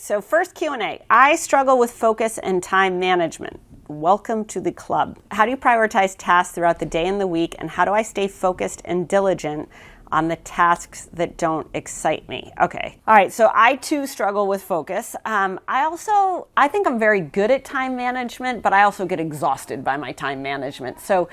So first Q&A. I struggle with focus and time management. Welcome to the club. How do you prioritize tasks throughout the day and the week, and how do I stay focused and diligent on the tasks that don't excite me? Okay. All right. So I too struggle with focus. I think I'm very good at time management, but I also get exhausted by my time management. So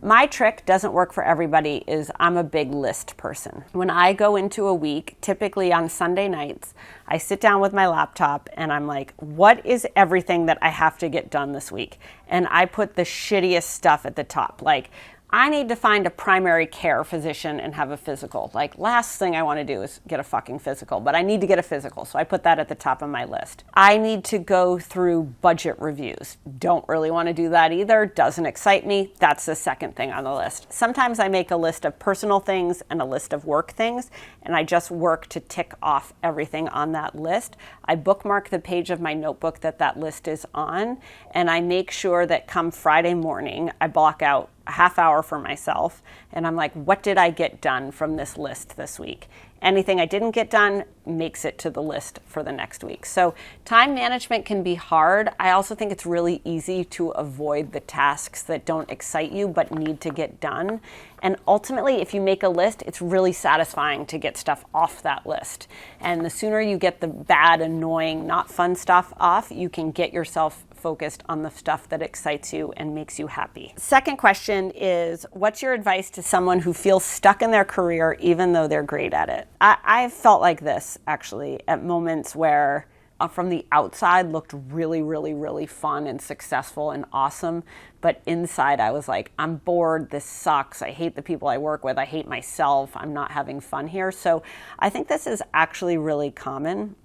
my trick, doesn't work for everybody, is I'm a big list person. When I go into a week, typically on Sunday nights, I sit down with my laptop and I'm like, what is everything that I have to get done this week? And I put the shittiest stuff at the top. Like, I need to find a primary care physician and have a physical. Like, last thing I want to do is get a fucking physical, but I need to get a physical. So I put that at the top of my list. I need to go through budget reviews. Don't really want to do that either. Doesn't excite me. That's the second thing on the list. Sometimes I make a list of personal things and a list of work things, and I just work to tick off everything on that list. I bookmark the page of my notebook that list is on, and I make sure that come Friday morning, I block out a half hour for myself, and I'm like, what did I get done from this list this week? Anything I didn't get done makes it to the list for the next week. So time management can be hard. I also think it's really easy to avoid the tasks that don't excite you but need to get done. And ultimately, if you make a list, it's really satisfying to get stuff off that list. And the sooner you get the bad, annoying, not fun stuff off, you can get yourself focused on the stuff that excites you and makes you happy. Second question is, what's your advice to someone who feels stuck in their career even though they're great at it? I've felt like this actually at moments where from the outside looked really, really, really fun and successful and awesome. But inside I was like, I'm bored. This sucks. I hate the people I work with. I hate myself. I'm not having fun here. So I think this is actually really common.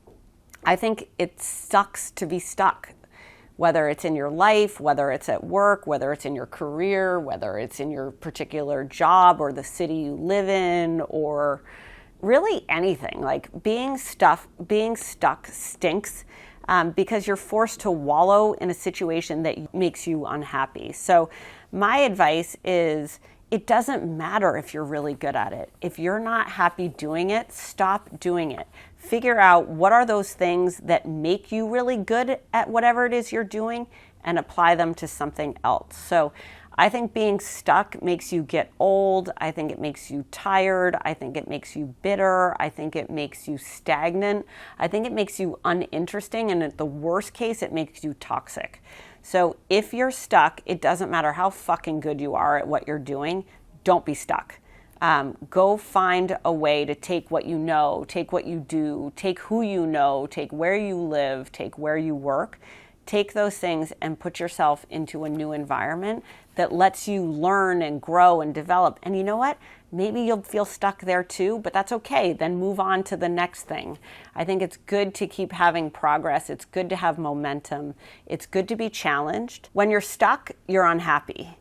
I think it sucks to be stuck. Whether it's in your life, whether it's at work, whether it's in your career, whether it's in your particular job or the city you live in, or really anything. Like being stuck stinks because you're forced to wallow in a situation that makes you unhappy. So my advice is, it doesn't matter if you're really good at it. If you're not happy doing it, stop doing it. Figure out what are those things that make you really good at whatever it is you're doing and apply them to something else. So I think being stuck makes you get old. I think it makes you tired. I think it makes you bitter. I think it makes you stagnant. I think it makes you uninteresting. And at the worst case, it makes you toxic. So if you're stuck, it doesn't matter how fucking good you are at what you're doing. Don't be stuck. Go find a way to take what you know, take what you do, take who you know, take where you live, take where you work. Take those things and put yourself into a new environment that lets you learn and grow and develop. And you know what? Maybe you'll feel stuck there too, but that's okay. Then move on to the next thing. I think it's good to keep having progress. It's good to have momentum. It's good to be challenged. When you're stuck, you're unhappy.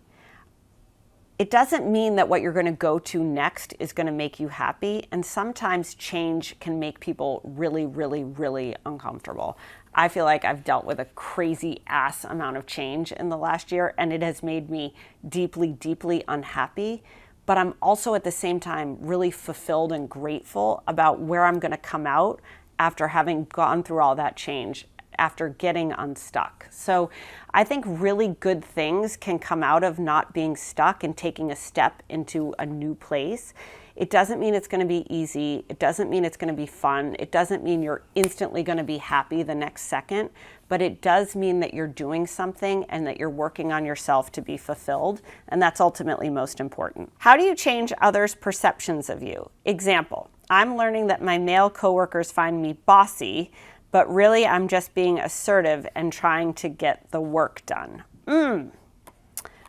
It doesn't mean that what you're going to go to next is going to make you happy. And sometimes change can make people really, really, really uncomfortable. I feel like I've dealt with a crazy ass amount of change in the last year, and it has made me deeply, deeply unhappy. But I'm also at the same time really fulfilled and grateful about where I'm going to come out after having gone through all that change, after getting unstuck. So I think really good things can come out of not being stuck and taking a step into a new place. It doesn't mean it's going to be easy. It doesn't mean it's going to be fun. It doesn't mean you're instantly going to be happy the next second, but it does mean that you're doing something and that you're working on yourself to be fulfilled, and that's ultimately most important. How do you change others' perceptions of you? Example, I'm learning that my male coworkers find me bossy, but really I'm just being assertive and trying to get the work done.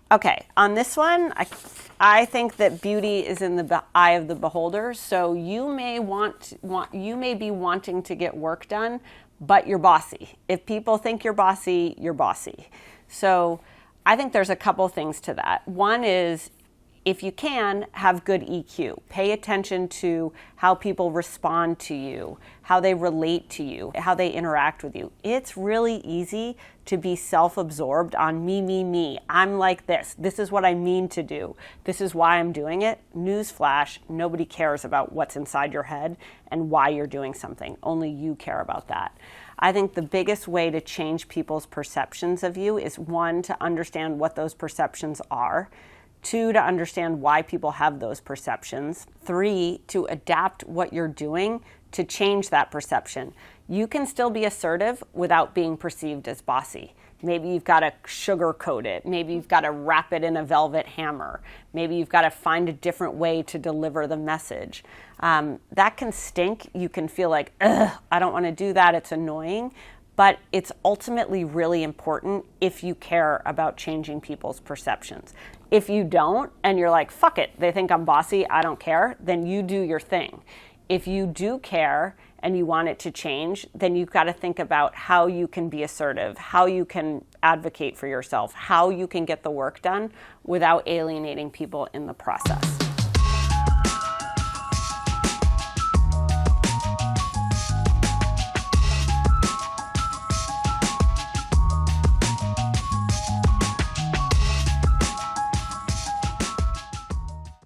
Okay, on this one, I think that beauty is in the eye of the beholder. So you may be wanting to get work done, but you're bossy. If people think you're bossy, you're bossy. So I think there's a couple things to that. One is, if you can, have good EQ. Pay attention to how people respond to you, how they relate to you, how they interact with you. It's really easy to be self-absorbed on me. I'm like this. This is what I mean to do. This is why I'm doing it. Newsflash, nobody cares about what's inside your head and why you're doing something. Only you care about that. I think the biggest way to change people's perceptions of you is, one, to understand what those perceptions are. 2, to understand why people have those perceptions. 3, to adapt what you're doing to change that perception. You can still be assertive without being perceived as bossy. Maybe you've got to sugarcoat it. Maybe you've got to wrap it in a velvet hammer. Maybe you've got to find a different way to deliver the message. That can stink. You can feel like, ugh, I don't want to do that. It's annoying. But it's ultimately really important if you care about changing people's perceptions. If you don't, and you're like, fuck it, they think I'm bossy, I don't care, then you do your thing. If you do care and you want it to change, then you've got to think about how you can be assertive, how you can advocate for yourself, how you can get the work done without alienating people in the process.